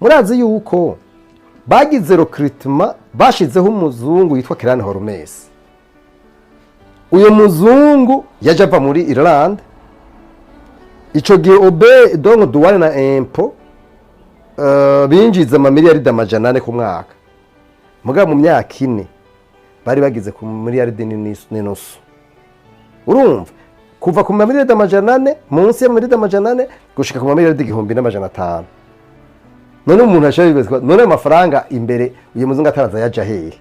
murazi yuko bagize recruitment bashizeho umuzungu yitwa Kirani Hormes. Uyo muzungu yaje ava muri Ireland. Ico gihe obe donc douane na impôt binjiza amamiliyaridi amajana 4 ku mwaka. Muga mu myaka 4 bari bagize ku miliyaridi n'inusu. Urumva kuva ku miliyaridi amajana 4 munsi ya miliyaridi amajana 4 gushika ku miliyaridi 1500. None umuntu ashobora none amafaranga imbere uyu muzungu ataraza yaje hehe.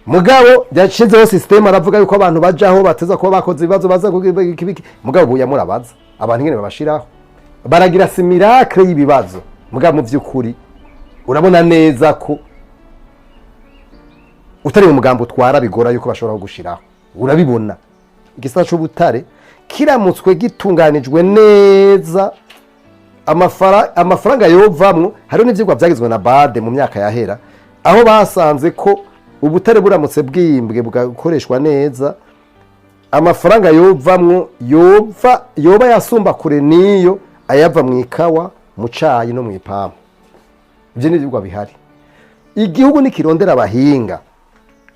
Mugabo yashizeho system aravuga yuko abantu bajaho bateza kuba bakoze ibibazo baza kibiki mugabo buya murabaza abantu ngene babashiraho baragira si miracle y'ibibazo mugabo mu vy'ukuri urabona neza ko utari mu mugambo utwara bigora yuko bashobora gushiraho urabibona igisata c'ubutare kiramutswe gitunganijwe neza amafaranga yovamwo hariho n'ivyigwa vyagizwe na Bade mu myaka yahera aho basanze ko ubutare buramutse bwimbwe bugakoreshwa neza amafaranga yovamwo yoba yasumba kure niyo ayava mu ikawa mu cayi no mu ipampa. Ivyo ni ivyigwa bihari. Igihugu nikirondera abahinga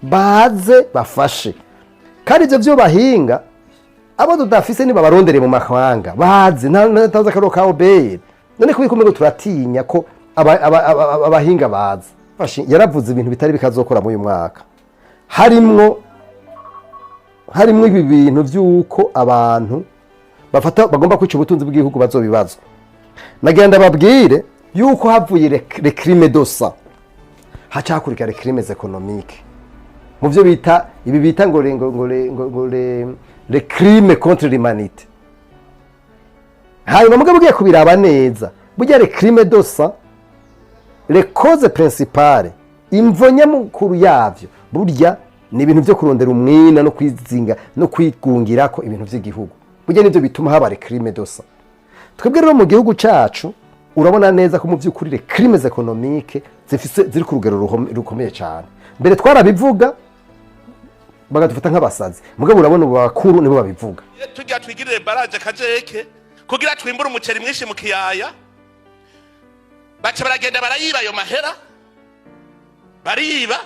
baze bafashe kandi ivyo vyo bahinga abo tudafise ni babarondere mu mahanga bazi ntaza karo ka obeye none kubikomeye turatinya ko abahinga bazi yaravuze ibintu bitari bikazokora mu uyu mwaka harimwo ibi bintu vyuko abantu bagomba kwica ubutunzi bw'igihugu bazobibazo nagenda babwire yuko havuye le crime d'osa hacakurika le crimes économiques mu byo bita ibi bita ngo le crime contre l'humanité hanyuma mugabo ugiye kubiraba neza burya le crime d'osa les causes principales imvo nyamukuru yavyo burya ni ibintu byo kurondera umwina no kwizinga no kwigungirako ibintu vy'igihugu burya nivyo bituma haba le crime d'osa. Twebwe rero mu gihugu cacu urabona neza ko mu vy'ukuri le crimes économiques ziri ku rugero rukomeye cyane mbere twarabivuga bagatufata nk'abasazi mugabo urabona bakuru nibo babivuga tujya twigirire baraje kajeke kugira twimbura umuceri mwinshi mu kiyaya baca baragenda barayiba ayo mahera bariba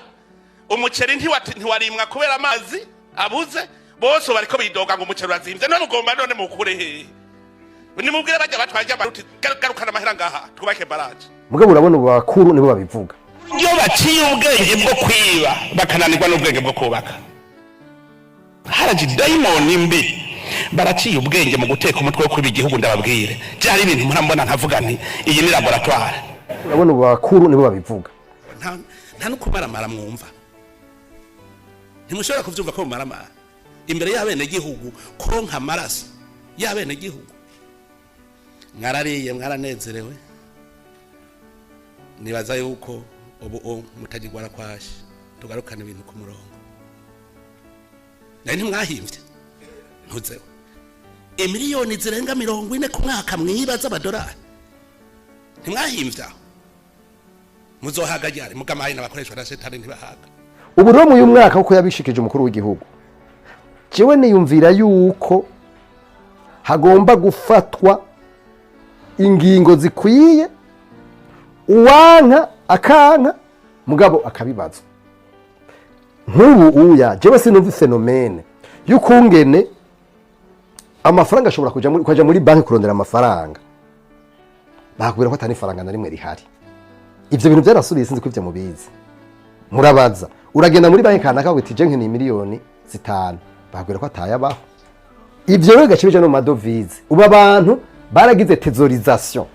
umuceri ntiwarimwa kubera amazi abuze bose bariko bidoga ngo umuceri urazimvye none ugomba none mukure hehe nimubwire bajya batwaje amaruti garukana amahera ngaha twubake baraje mugabo urabona bakuru nibo babivuga iyo baciye ubwenge bwo kwiba bakananirwa n'ubwenge bwo kubaka haraje daimoni mbi baraciye ubwenge mu guteka umutwe wo kwiba igihugu ndababwire byari ibintu murambona nkavuga nti iyi ni laboratoire urabona bakuru nibo babivuga nta no kumaramara mwumva ntimushobora kuvyumva ko mumaramara imbere y'abene gihugu konka amaraso y'abene gihugu mwarariye mwaranezerewe nibaza yuko ubu mutagirwara kwashi tugarukana ibintu ku murongo nari ntimwahimvye ntuzeho miliyoni zirenga 40 ku mwaka mwibaza amadolari ntimwahimvye muzohaga ryari mugamaye n'abakoreshwa na setani ntibahaga ubu rero mu uyu mwaka uko yabishikije umukuru w'igihugu jewe niyumvira yuko hagomba gufatwa ingingo zikwiye uwanka akanka mugabo akabibazo nk'ubu uya jewe sinumva fenomene y'ukungene amafaranga ashobora kuja muri banki kurondera amafaranga bakubwira ko atani faranga na rimwe rihari ivyo bintu byarasubiye sinzi ko ivyo mubizi murabaza uragenda muri banki kanaka witi je nkini miliyoni 5 bakubwira ko atayabaho ivyo rero gacibije no madovize uba abantu baragize tesorisation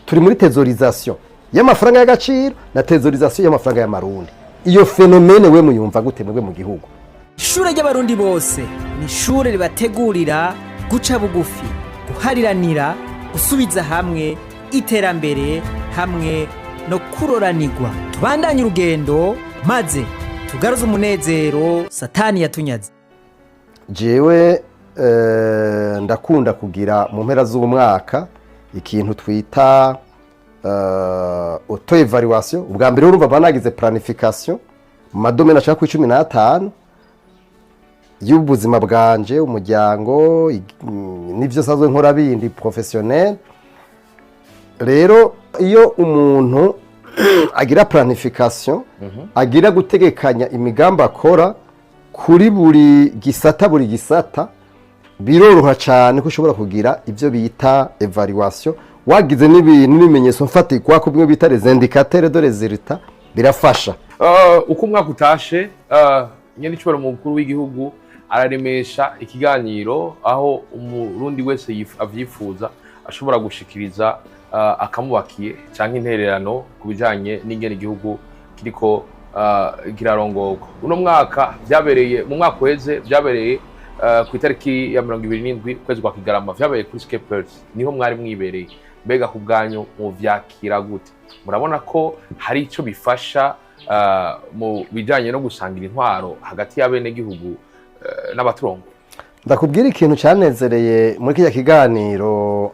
turi muri tesorisation y'amafaranga y'agaciro na tesorisation y'amafaranga y'amarundi iyo fenomene we muyumva gute mwebwe mu gihugu ishure ry'abarundi bose ni ishure ribategurira guca bugufi guhariranira gusubiza hamwe iterambere hamwe no kuroranirwa tubandanye urugendo maze tugaruze umunezero satani yatunyaze jewe ndakunda kugira mu mpera z'umwaka ikintu twita auto evaluation ubwa mbere urumva banagize planification mu madomene ashaka ku 15 y'ubuzima bwanje umuryango nivyo sazwe nkora bindi professionnel rero iyo umuntu agira planification agira gutegekanya imigambi akora kuri buri gisata biroroha cyane ko ushobora kugira ibyo bita evaluation wagize n'ibintu n'ibimenyetso mfatikwa ko bimwe bita les indicateurs de résultats birafasha. Uko umwaka utashe nyene icobora mu mukuru w'igihugu araremesha ikiganiro aho umurundi wese avyifuza ashobora gushikiriza akamubakiye canke intererano kubijanye n'ingene igihugu kiriko kirarongorwa. Uno mwaka vyabereye mu mwaka uheze vyabereye ku itariki ya 27 kwezi kwa Kigarama vyabereye kuri Skepers niho mwari mwibereye. Mbega ku bwanyu mu vyakira gute? Murabona ko hari ico bifasha mu bijanye no gusangira intwaro hagati y'abene gihugu n'abaturongo? Ndakubwira ikintu cyanezereye muri kiriya kiganiro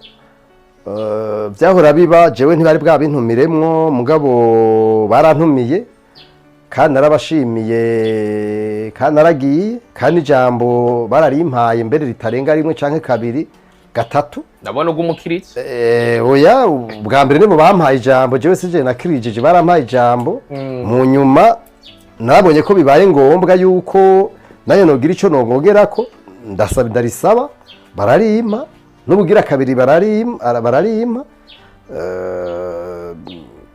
byahora biba jewe ntibari bwa bintumiremwo mugabo barantumiye kandi narabashimiye kandi naragiye kandi ijambo bararimpaye mbere ritarenga rimwe canke kabiri gatatu. Ndabona ugumukiritse oya bwa mbere nibo bampaye ijambo jewe sije nakirijije barampaye ijambo mu nyuma nabonye ko bibaye ngombwa yuko nayo nogira ico nongogerako ndasaba ndarisaba bararimpa n'ubugira kabiri bararimpa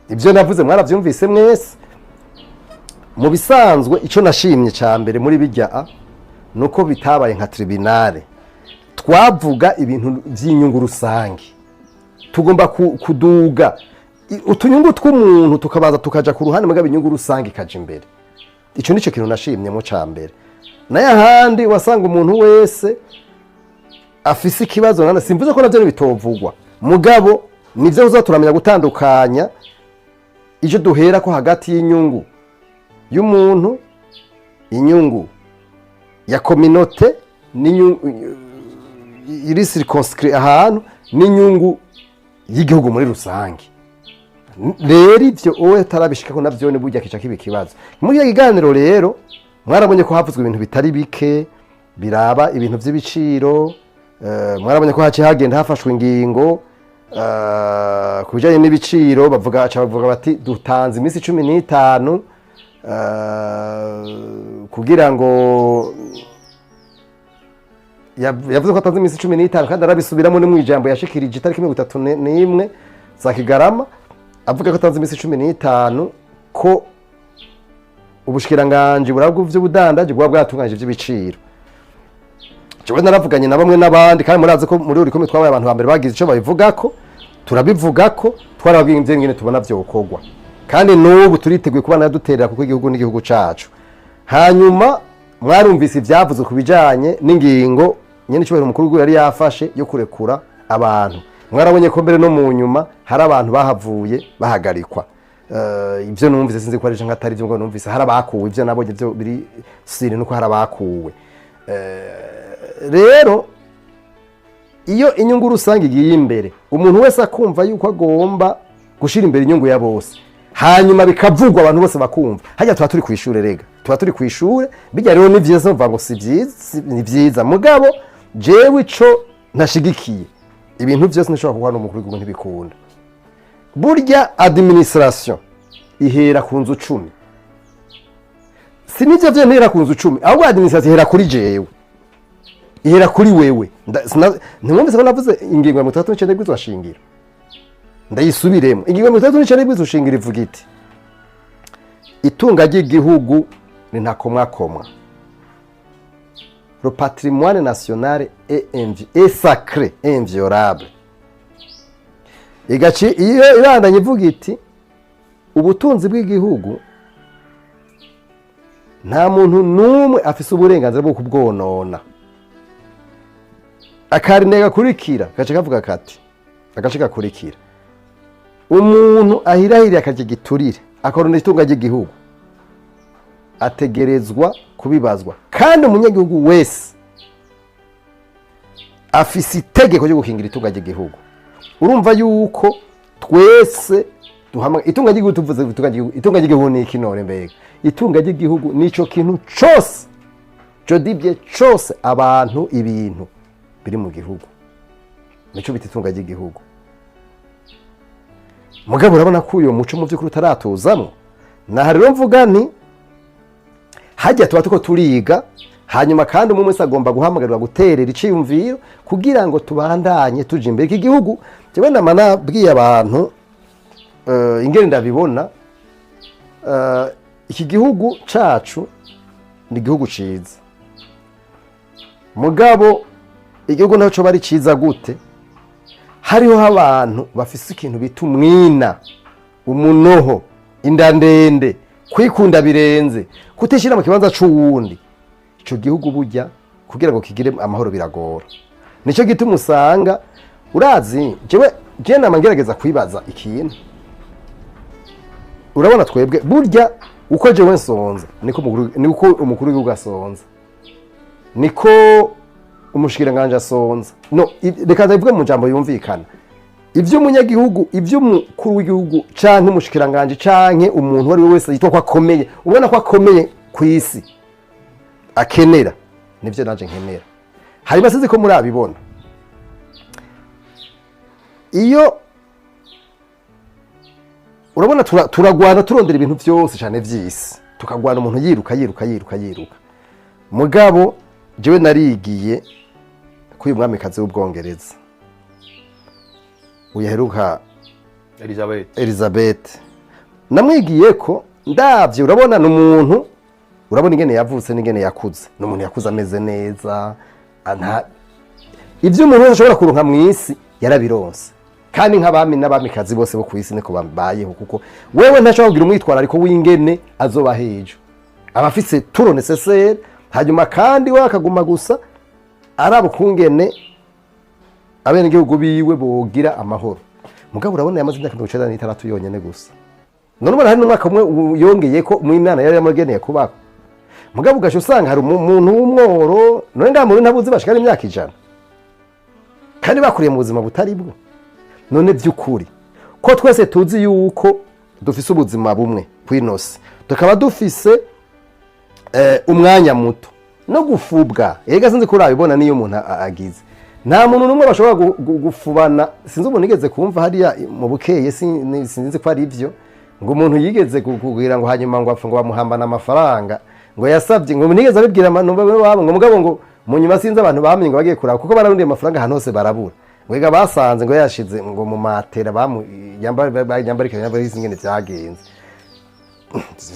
ibyo navuze mwaravyumvise mwese. Mu bisanzwe ico nashimye ca mbere muri bijya nuko bitabaye nka tribunal twavuga ibintu by'inyungu rusange tugomba kuduga utunyungu tw'umuntu tukabaza tukaja ku ruhande mugabo inyungu rusange ikaja imbere. Ico nico kintu nashimye mu ca mbere. Naye ahandi wasanga umuntu wese afise ikibazo nana simvuze ko navyo bitovugwa mugabo nivyo uzaturamenya gutandukanya ijo duhera ko hagati y'inyungu y'umuntu inyungu ya communauté iri circonscrit ahantu n'inyungu y'igihugu muri rusange. Rero ivyo owe tarabishika ko navyo ne burya kica kibi kibazo. Muri iyo kiganiro rero mwarabonye ko havuzwe ibintu bitari bike biraba ibintu vy'ibiciro mwarabonye ko haci hagenda hafashwe ingingo kubijanye n'ibiciro bavuga bati dutanze imisi 15 kugira ngo yavuze ko atanze imisi 15 kandi arabisubiramo ni mu ijambo yashikirije itariki 31 za Kigarama avuga ko atanze imisi 15 ko ubushikiranganje burabwo vy'ubudandaje bwa bwatunganyije vy'ibiciro. Jewe naravuganye na bamwe n'abandi kandi murazi ko muri uri komite twabaye abantu bambere bagize ico babivugako turabivugako twarabwinze ngene tubona vyokogwa kandi n'ubu turiteguye kubana duterera kuko igihugu n'igihugu cacu. Hanyuma mwarumvise ivyavuzwe kubijanye n'ingingo nyene cyo umukuru w'igihugu yari yafashe yo kurekura abantu. Mwarabonye ko mbere no mu nyuma hari abantu bahavuye bahagarikwa. Ibyo numvise sinzi ko ari nka atari byo ngo numvise hari abakuwe ibyo nabonye byo biri siri nuko hari abakuwe. Rero iyo inyungu rusange igiye imbere umuntu wese akumva yuko agomba gushira imbere inyungu ya bose hanyuma bikavugwa abantu bose bakumva hajya tuba turi kwishure rega tuba turi kwishure bijya rero ni byiza mva ngo si byiza ni byiza mugabo jewe ico ntashigikiye ibintu byose nishobora kuba n'umukuru w'igihugu ntibikunda. Burya administration ihera ku nzu 10 sinivyo vyo ntera ku nzu 10 ahubwo administration ihera kuri jewe ihera kuri wewe. Ntimwumvise ko navuze ingingo ya 39 bw'izwa shingiro ndayisubiremo ingingo ya 39 bw'izwa shingiro ivuga iti itunga ry'igihugu ni ntakomwakomwa le patrimoine national est sacré et inviolable. Igaci iyo irandanye ivuga iti ubutunzi bw'igihugu nta muntu numwe afise uburenganzira bwo kubwonona. Akarine gakurikira gace kavuga kati agace gakurikira umuntu ahirahiriye akaje giturire akorona itunga ry'igihugu ategerezwa kubibazwa kandi umunyagihugu wese afise itegeko ryo gukingira itunga ry'igihugu. Urumva yuko twese duhamwe itunga ry'igihugu tuvuze itunga ry'igihugu ni ikinore mbega itunga ry'igihugu nico kintu cyose cyo dibye cyose abantu ibintu biri mu gihugu nico bita itunga ry'igihugu. mugabo urabona ko uyu muco mu by'ukuri utaratuzamo. Naha rero mvuga nti hajya tuba tuko turiga, hanyuma kandi umwe wese agomba guhamagarwa guterera iciyumviro kugira ngo tubandanye tuje imbere. Iki gihugu jewe nabwiye abantu ingene ndabibona, iki gihugu cacu ni igihugu ciza, mugabo igihugu naco bari ciza gute? Hariho abantu bafise ikintu bita umwina, umunoho, inda ndende, kwikunda birenze, kutishira mu kibanza c'uwundi. Ico gihugu burya kugira ngo kigire amahoro biragora. Nico gituma usanga urazi je namangerageza kwibaza ikintu. Urabona twebwe burya uko jewe nsonza niko umukuru w'igihugu asonza, niko umushikiranganje asonza. No, reka ndavuge mu jambo yumvikana. Ivyo umunyagihugu, ivyo umukuru w'igihugu canke umushikiranganje canke umuntu wari wese yitwa ko akomeye, ubona ko akomeye ku isi akenera, nivyo naje nkenera. Hari basize ko muri abibona, iyo urabona turagwana turondera ibintu byose cyane vy'isi, tukagwana umuntu yiruka. Mugabo jewe narigiye kuyu mwamikazi w'Ubwongereza uyaheruka Elizabeth, namwigiye ko ndavye. Urabona n'umuntu, urabona ingene yavutse n'ingene yakuze, n'umuntu yakuze ameze neza, ivyo umuntu ashobora kuronka mw'isi yarabironse. Kandi nk'abami n'abamikazi bose bo kwisi niko bambayeho, kuko wewe ntashobora kugira umwitwara ariko w'ingene azoba hejo, abafise turo necessaire, hanyuma kandi we akaguma gusa arabo kungene abene igihugu biwe bogira amahoro. Mugabo urabona yamaze imyaka 96 yonyene gusa, none hari n'umwaka umwe yongeye ko umwimana yari yamugeneye kubako. Mugabo ugasho usanga hari umuntu w'umworo, none ndamuntu ntabuzi bashikana imyaka 100 kandi bakuriye mu buzima butari bwo. None by'ukuri ko twese tuzi yuko dufise ubuzima bumwe kwinosi, tukaba dufise umwanya muto no gufubwa. Ega sinzi ko urabibona niyo umuntu agize, nta muntu numwe bashobora gufubana. Sinzi umuntu yigeze kumva hariya mu Bukeye, sinzi ko ari ivyo, ngo umuntu yigeze kugira ngo hanyuma ngo apfa ngo bamuhambana amafaranga, ngo yasabye, ngo nigeze abibwira abantu babo, ngo mugabo ngo mu nyuma sinzi abantu bamenye ngo bagiye kuraba kuko bararundiye amafaranga ahantu hose barabura. Wega basanze ngo yashize ngo mu matera yambarika ingene vyagenze.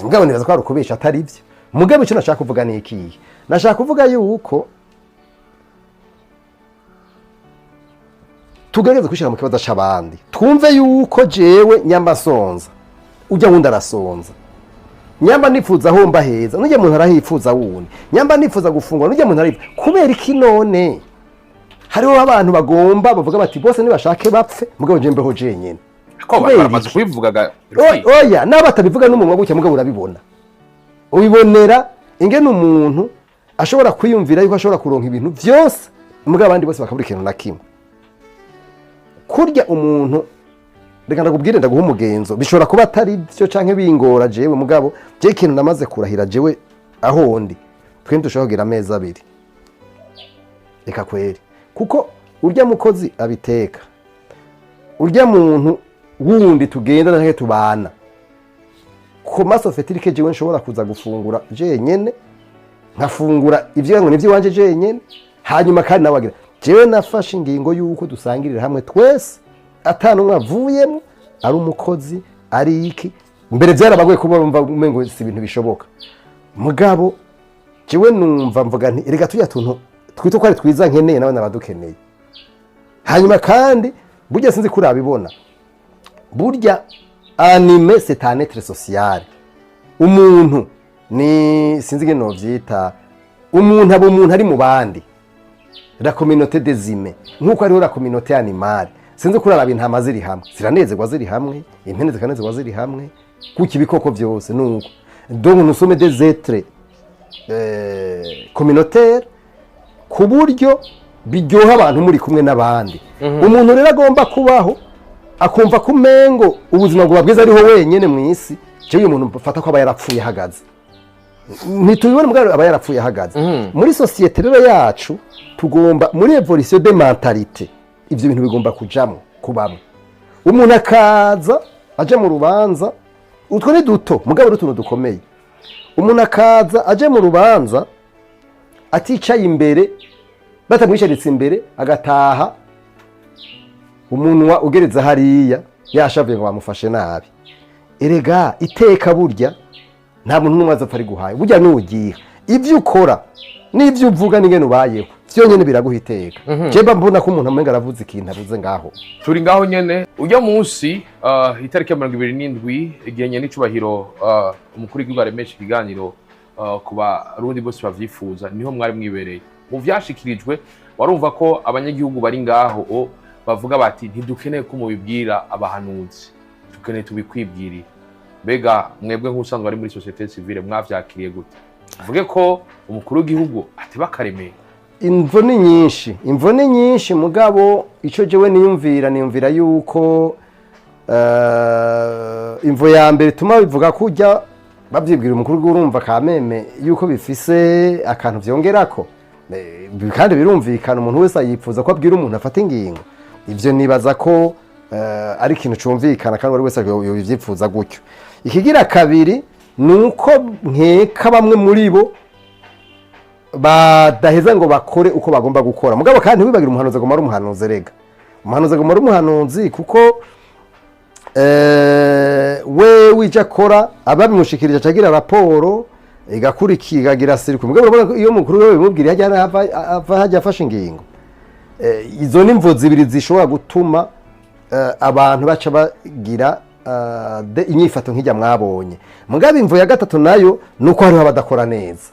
Mugabo nibaza ko ari ukubesha atari ivyo. Mugabo ico nashaka kuvuga ni ikihe? Nashaka kuvuga yuko tugerageza kwishira mu kibazo c'abandi, twumve yuko jewe nyamba sonza ujya wundi arasonza, nyamba nifuza aho mba heza n'ujya muntu arahifuza wundi, nyamba nifuza gufungwa n'ujya muntu arahifuza. Kubera iki none hariho abantu bagomba bavuga bati bose nibashake bapfe, mugabo je mbeho jenyene ko baramaze kubivugaga. Oya n'abatabivuga n'umunwa gutya, mugabo urabibona, ubibonera ingene umuntu ashobora kwiyumvira yuko ashobora kuronka ibintu byose, mugabo abandi bose bakabura ikintu na kimwe. Kurya umuntu, reka ndakubwire ndaguha umugenzo, bishobora kuba atari byo canke bingora jewe, mugabo je ikintu namaze kurahira jewe aho ndi, twende dushobora kugira amezi 2 reka kweri, kuko urya mukozi abiteka, urya muntu wundi tugenda nange tubana ku maso fetirike, jewe nshobora kuza gufungura jenyene, nkafungura ivyo ngo nivyo wanje jenyene, hanyuma kandi nawagira jewe nafashe ingingo yuko dusangirira hamwe twese, atanu umwe avuyemo, ari umukozi ari iki. Mbere byarabagoye kuba bumva umengo si ibintu bishoboka, mugabo jewe numva mvuga nti erega tujya tuntu twito ko ari twiza nkeneye nawe nabadukeneye. Hanyuma kandi burya sinzi kuri abibona, burya anime c'est un être social. Umuntu ni sinzi ngene no vyita, umuntu abo umuntu ari mu bandi, la communauté des humains, nkuko ari la communauté animale. Sinzi kuri araba intama ziri hamwe ziranezerwa, ziri hamwe impene zikanezerwa, ziri hamwe kuki ibikoko byose nuko. Donc nous sommes des êtres communautaires, ku buryo biryoha abantu muri kumwe n'abandi. Umuntu rero agomba kubaho akumva ko umengo ubuzima bwa bwiza ariho wenyene mu isi. Je uyu muntu mfata ko aba yarapfuye hagaze, ntitubibona mugabo aba yarapfuye hagaze. Muri société rero yacu tugomba muri evolution de mentalité ivyo bintu bigomba kujamo kubamwe. Umuntu akaza aje mu rubanza, utwo ni duto mugabo n'utuntu dukomeye. Umuntu akaza aje mu rubanza aticaye imbere, batamwisharitse imbere, agataha umunwa ugereza hariya yashavuye ngo bamufashe nabi. Erega iteka burya nta muntu n'umwe azapfa ari guhaye, burya n'ugiha ibyo ukora n'ibyo uvuga n'ingene ubayeho vyo nyene biraguha iteka. Jeba mbona ko umuntu amenga aravuze ikintu avuze ngaho. Turi ngaho nyene ujya munsi itariki ya 27 igihe nyene icubahiro umukuru w'igihugu aremesha ikiganiro ku barundi bose bavyifuza, niho mwari mwibereye. Mu vyashikirijwe warumva ko abanyagihugu bari ngaho bavuga bati ntidukeneye ko mubibwira abahanuzi, dukeneye tubikwibwirira. Mbega mwebwe nk'usanzwe ari muri societe civile mwavyakiriye gute? Uvuge ko umukuru w'igihugu ati bakaremeye. Imvo ni nyinshi mugabo ico jewe niyumvira yuko imvo ya mbere tuma bivuga kujya bavyibwira umukuru w'urumva kameme yuko bifise akantu vyongerako, kandi birumvikana umuntu wese yipfuza ko abwira umuntu afata ingingo. Ivyo nibaza ko ari ikintu cumvikana kandi buri wese yivyifuza gutyo. Ikigira kabiri nuko nkeka bamwe muri bo badaheza ngo bakore uko bagomba gukora, mugabo kandi ntibibagira umuhanuzi agomba ari umuhanuzi. Rega umuhanuzi agomba ari umuhanuzi kuko we wija akora ababimushikirije acagira raporo igakurikira igagira sirikwi, mugabo iyo mukuru we bimubwira hajya afashe ingingo. Izo nimvo zibiri zishobora gutuma abantu baca bagira inyifato nk'ijya mwabonye. Mugabo imvo ya gatatu nayo nuko hariho abadakora neza.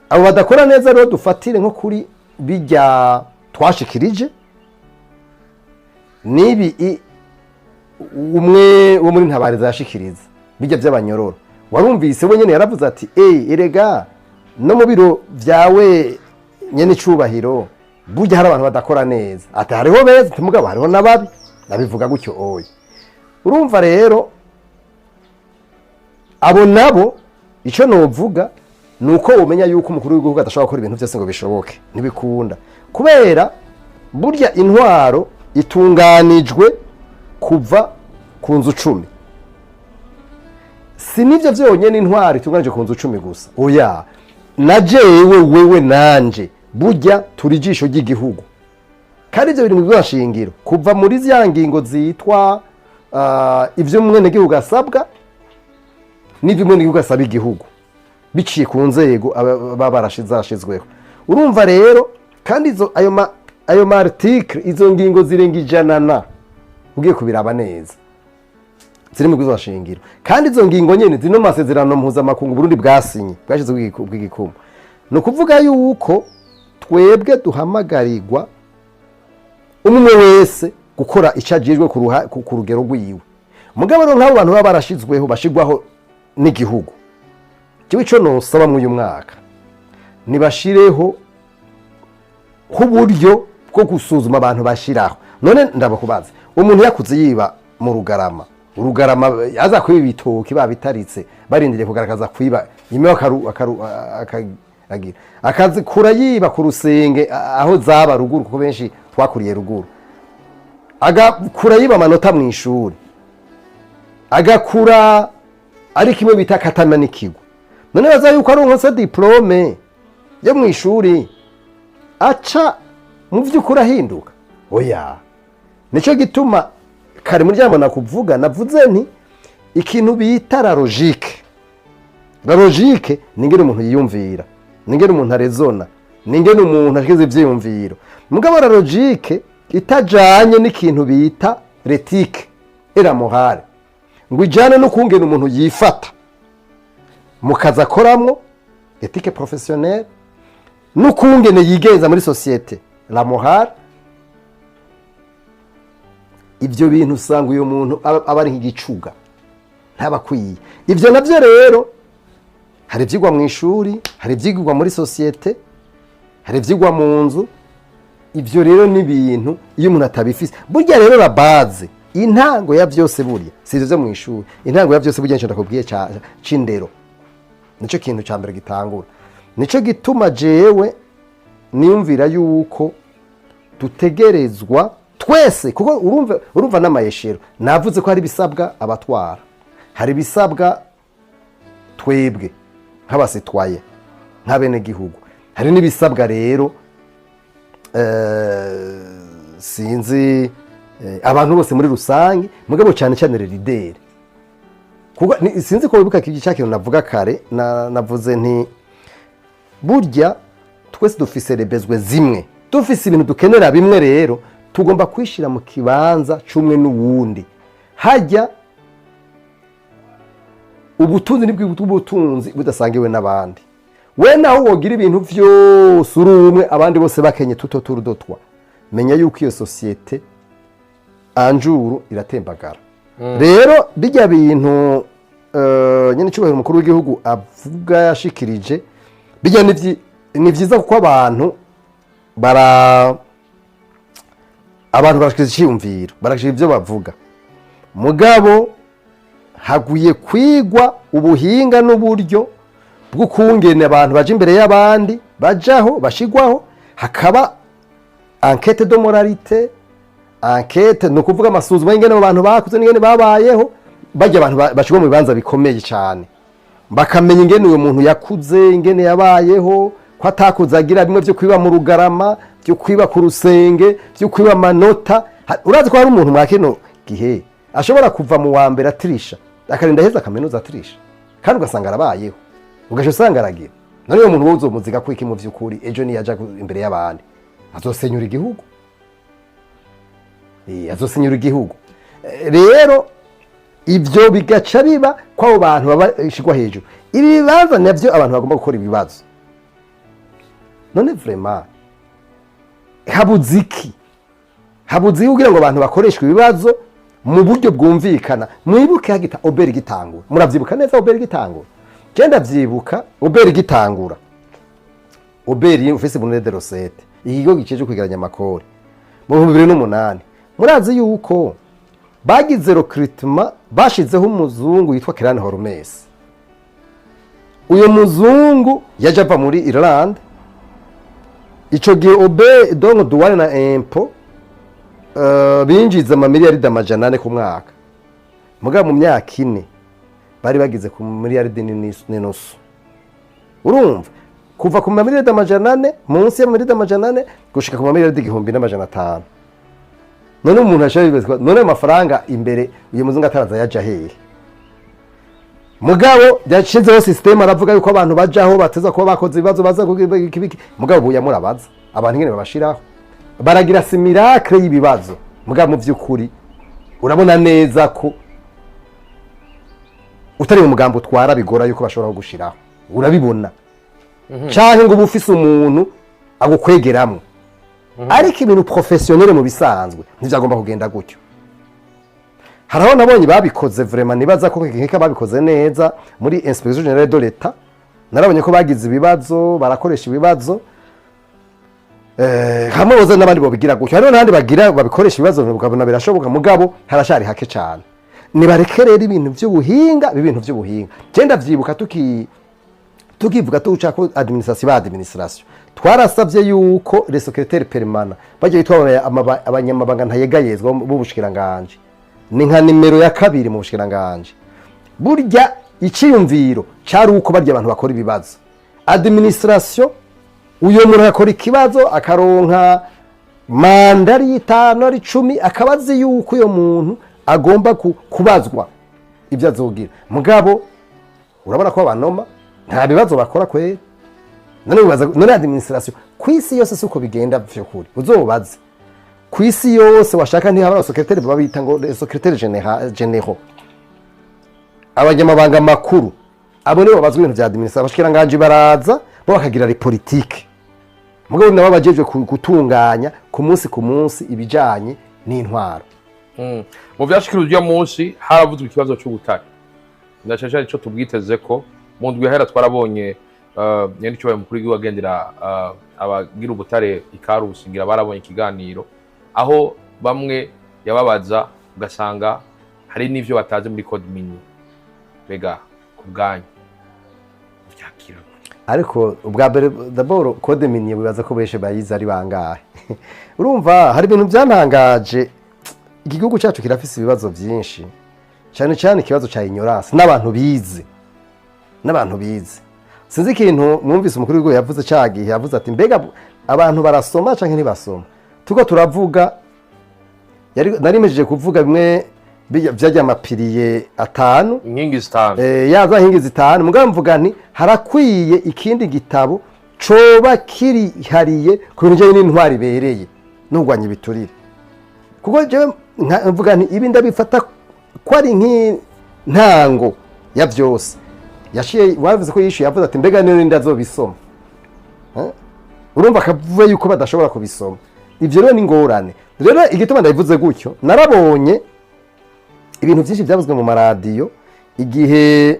Abo badakora neza rero dufatire nko kuri bijya twashikirije nibi umwe wo muri Ntabariza yashikiriza bijya by'abanyororo. Warumvise we nyene yaravuze ati erega no mu biro vyawe nyene cubahiro burya hari abantu badakora neza, ati hariho beza mugabo hariho nababi, nabivuga gutyo oya. Urumva rero abo nabo ico novuga nuko umenya yuko umukuru w'igihugu adashobora gukora ibintu byose ngo bishoboke, ntibikunda. Kubera burya intwaro itunganijwe kuva ku nzu 10. Si nivyo vyonyene intwaro itunganije ku nzu 10 gusa, oya na jewe wewe nanje burya turi jisho ry'igihugu. Kandi ivyo biri mu bwashingiro kuva muri zya ngingo zitwa ivyo mwene gihugu asabwa n'ivyo mwene gihugu asaba igihugu biciye ku nzego barashizweho. Urumva rero kandi ayo ma article izo ngingo zirenga 100 ugiye kubiraba neza ziri mu bwashingiro, kandi izo ngingo nyene zino masezerano mpuzamakungu Burundi bwasinye bwashizwe bw'igikumu. No kuvuga yuko twebwe duhamagarirwa umwe wese gukora icajejwe ku rugero rwiwe. Mugabo rero nk'abo bantu baba barashizweho bashigwaho n'igihugu, kiwe ico nosaba mu uyu mwaka nibashireho nk'uburyo bwo gusuzuma abantu bashiraho. None ndabakubaza, umuntu yakuze yiba mu Rugarama, aza kwiba ibitoki babitaritse barindiriye kugaragaza kwiba imwe akazikura yiba ku Rusenge aho zaba ruguru, kuko benshi twakuriye ruguru, agakura yiba amanota mu ishuri, agakura ari kimwe bita katana n'ikigo. None baza yuko ari unkose diplome yo mu ishuri aca mu vy'ukuri ahinduka? Oya. Nico gituma kare muri jambo nakuvuga navuze nti ikintu bita la logique. La logique ningene umuntu yiyumvira, ningene umuntu arezona, ningene umuntu ashize ivyiyumviro. Mugabo la logique itajanye n'ikintu bita l'éthique et la morale, ngo ijane no kungena umuntu yifata mukaza akoramwo éthique professionnelle, no kungene yigenza muri societe la morale. Ivyo bintu usanga uyo muntu aba ari nk'igicuga ntabakwiye. Ivyo navyo rero hari ivyigwa mu ishuri, hari ivyigwa muri societe, hari ivyigwa mu nzu. Ivyo rero ni ibintu iyo umuntu atabifise. Burya rero la base, intango ya vyose burya si ivyo mu ishuri, intango ya vyose burya nshaka kubwiye c'indero. Nico kintu ca mbere gitangura. Nico gituma jewe niyumvira yuko dutegerezwa twese kuko urumva n'amayeshero navuze ko hari ibisabwa abatwara hari ibisabwa twebwe nk'abasitwaye nk'abenegihugu hari n'ibisabwa rero sinzi abantu bose muri rusange mugabo cyane cyane leader kuko sinzi ko wibuka iki cyakino navuga kare navuze nti burya twese dufise rebezwe zimwe dufise ibintu dukenera bimwe rero tugomba kwishira mu kibanza cumwe n'uwundi hajya ubutunzi n'ubw'ubutunzi budasangiwe n'abandi we naho wogira ibintu vyose uri umwe abandi bose bakenye tuto turudotwa menya yuko iyo societe anjuru iratembagara rero bijya bintu nyine cyubahiro umukuru w'igihugu avuga yashikirije bijya ni vyiza kuko abantu barashikiriza icyumviro barashikiriza ibyo bavuga mugabo haguye kwigwa ubuhinga n'uburyo bw'ukungene abantu baje imbere y'abandi bajaho bashigwaho hakaba enquête de moralité enquête no kuvuga amasuzuma y'ingene abantu bakuze n'ingene babayeho bajya abantu bashigwa mu bibanza bikomeye cyane bakamenya ingene uyo muntu yakuze ingene yabayeho ko atakuze agira bimwe byo kwiba mu rugarama byo kwiba ku rusenge byo kwiba amanota urazi ko hari umuntu mwakino gihe ashobora kuva mu wa mbere atirisha akarinda heza kaminuza atirisha kandi ugasanga arabayeho ugasha usanga aragira none uyo muntu wozo muziga ko iki mu vyukuri ejo ni yaja imbere y'abandi azosenyura igihugu azosenyura igihugu rero ibyo bigaca biba ko abo bantu babashigwa hejuru ibi bibazo navyo abantu bagomba gukora ibibazo none vraiment habuziki kugira ngo abantu bakoreshwe ibibazo mu buryo bwumvikana mwibuke hagita oberi gitangura muravyibuka neza oberi gitangura genda vyibuka oberi gitangura oberi ufise bunede de recette ikigo giceje kwigeranya amakori mu 2008 murazi yuko bagize recruitment bashizeho umuzungu yitwa Kirane Hormes uyo muzungu yaje ava muri Ireland ico gihe obe donc douane na impôt binjiza amamiliyaridi amajana ane ku mwaka mugabo mu myaka ine bari bagize ku miliyaridi n'inusu urumva kuva ku mamiliyaridi amajana ane munsi ya miliyaridi amajana ane gushika ku mamiliyaridi 1,500 none umuntu ashobora none amafaranga imbere uyu muzungu ataraza yaje hehe mugabo yashizeho system aravuga yuko abantu bajaho bateza kuba bakoze ibibazo baza kibiki mugabo buya murabaza abantu ngene babashiraho baragira simiracle y'ibibazo mugabo mu vyukuri urabona neza ko utari mu mugambo twara bigora yuko bashobora gushiraho urabibona canke ngo bufise umuntu agukwegeramo ariko ibintu professionnel mu bisanzwe ntivyagomba kugenda gutyo haraho nabonye babikoze vraiment nibaza ko nkeka babikoze neza muri Inspection Générale de l'État narabonye ko bagize ibibazo barakoresha ibibazo hamwe boza n'abandi bobigira gutyo hariho n'abandi bagira babikoresha ibibazo mugabona birashoboka mugabo harashari hake cyane nibareke rero ibintu by'ubuhinga ibintu by'ubuhinga genda vyibuka tukivuga tuca ko administration twarasabye yuko le secrétaire permanent bagiye bitwa abanyamabanga ntayegayezwa b'ubushikiranganje ni nka nimero ya kabiri mu bushikiranganje burya iciyumviro cyari uko barya abantu bakora ibibazo administration uyo muntu akora ikibazo akaronka mandari y'itano ari 10 akabazi yuko uyo muntu agomba kubazwa ibyo azogira mugabo urabona ko abanoma nta bibazo bakora kweri none administration kwisi yose suko bigenda vyukuri uzobaze kwisi yose washaka nti haba secrétaire babita ngo secrétaire général abanyamabanga makuru abo nibo bazwi ibintu vya administration bashikiranganje baraza bo bakagira politique mugabo nabo bajejwe gutunganya ku munsi ibijanye n'intwaro mu vyashikirije uyu munsi haravuzwe ikibazo cy'ubutare ndashaka ico tubwiteze ko mu ndwi hera twarabonye nyandi cyo mukuru w'igihugu agendera abagira ubutare ikarusingira barabonye ikiganiro aho bamwe yababaza ugasanga hari n'ivyo bataze muri code mini bega kubganyu vyakira ariko ubwa mbere d'abord code minier bibaza ko beshe bayize ari bangahe urumva hari ibintu byantangaje igihugu cyacu kirafise ibibazo byinshi cyane cyane ikibazo cya ignorance n'abantu bize sinzi ikintu mwumvise umukuru w'igihugu yavuze cyagihe yavuze ati mbega abantu barasoma canke ntibasoma tuko turavuga narimejeje kuvuga bimwe byajya amapiriye 5 inkingi zitanu yaza inkingi zitanu mugabo mvuga nti harakwiye ikindi gitabo coba kirihariye ku bintu n'intwari bereye n'urwanya ibiturire kuko je mvuga nti ibi ndabifata ko ari nk'intango ya byose yashiye wavuze ko yishuye yavuze ati mbega niyo ndazobisoma urumva akavuye yuko badashobora kubisoma ivyo rero ni ngorane rero igituma ndabivuze gutyo narabonye ibintu byinshi byavuzwe mu maradiyo igihe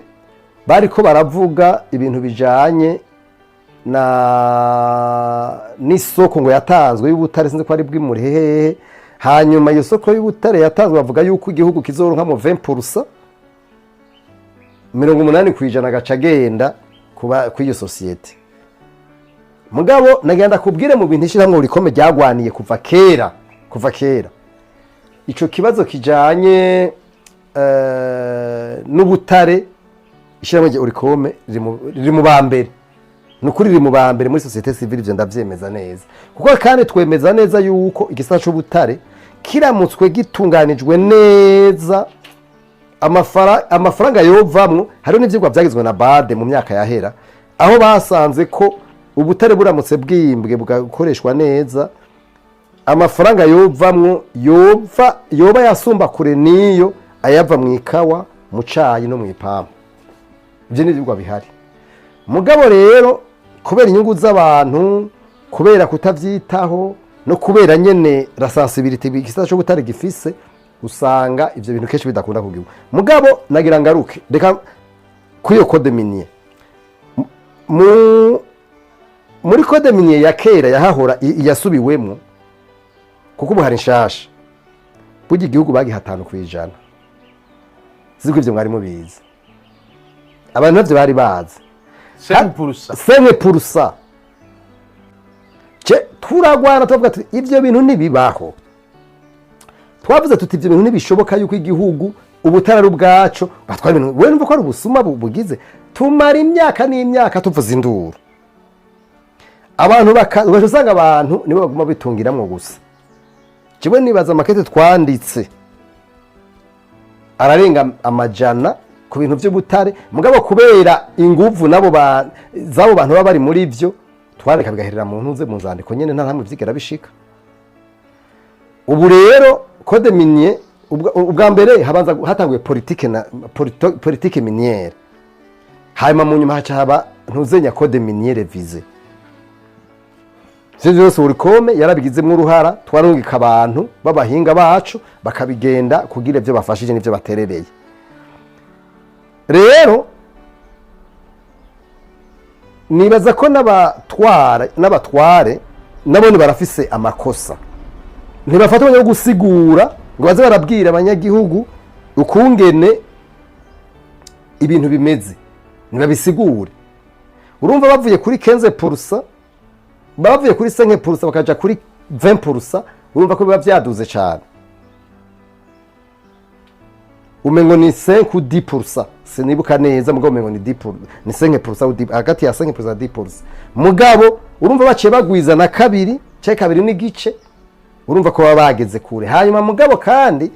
bariko baravuga ibintu bijanye n'isoko ngo yatanzwe y'ubutare sinzi ko ari bw'Imurehe hanyuma iyo soko y'ubutare yatanzwe bavuga yuko igihugu kizoronka mu 20% 80% gaca agenda kw'iyo sosiyete mugabo nagenda kubwire mu bintu ishyirahamwe urikome ryagwaniye kuva kera ico kibazo kijanye n'ubutare ishyirahamwe urikome riri mu bambere nukuri riri mu bambere muri societe civile ivyo ndavyemeza neza kuko kandi twemeza neza yuko igisata c'ubutare kiramutswe gitunganijwe neza amafaranga yovamwo hariho n'ivyigwa vyagizwe na BAD mu myaka yahera aho basanze ko ubutare buramutse bwimbwe bugakoreshwa neza amafaranga yovamwo yoba yasumba kure niyo ayava mu ikawa mu cayi no mu ipampa ivyo n'ivyigwa bihari mugabo rero kubera inyungu z'abantu kubera kutavyitaho no kubera nyene la sensibilité igisata cyo gutare gifise usanga ivyo bintu kenshi bidakunda kugiwa mugabo nagira ngaruke reka kuyo code minier muri code minier ya kera yahahora yasubiwemo kuko ubu hari nshasha burya igihugu bagiha 5% ziko ivyo mwari mubizi abantu navyo bari bazi 5% turagwana tuvuga tuti ivyo bintu nibibaho twavuze tuti ivyo bintu nibishoboka yuko igihugu ubutara ubwaco batwara ibintu we numva ko ari ubusuma bugize tumara imyaka n'imyaka tuvuza induru abantu bakasanga abantu nibo baguma bitungiramwo gusa kibe nibaza makete twanditse ararenga amajana ku bintu by'ubutare mugabo kubera inguvu nabo zabo bantu baba bari muri ivyo twareka bigaherera mu ntuze mu nzandiko nyene nta hamwe vyigera bishika ubu rero code minier ubwa mbere habanza hatanguye politique minière hanyuma mu nyuma haca haba ntuzenya code minière révisée Sivyo byose urikome yarabigizemo uruhara twarungika abantu babahinga bacu bakabigenda kugira ivyo bafashije n'ivyo baterereye rero nibaza ko n'abatware nabone barafise amakosa ntibafata yo gusigura ngo baze barabwira abanyagihugu ukungene ibintu bimeze nibabisigure urumva bavuye kuri 15% bavuye kuri 5% bakaja kuri 20% urumva ko biba vyaduze cyane umengo ni 5 ou 10% sinibuka neza mugabo umengo ni 10% ni 5% ou 10 hagati ya 5% na 10% mugabo urumva baciye bagwiza na kabiri cye kabiri n'igice urumva ko baba bageze kure hanyuma mugabo kandi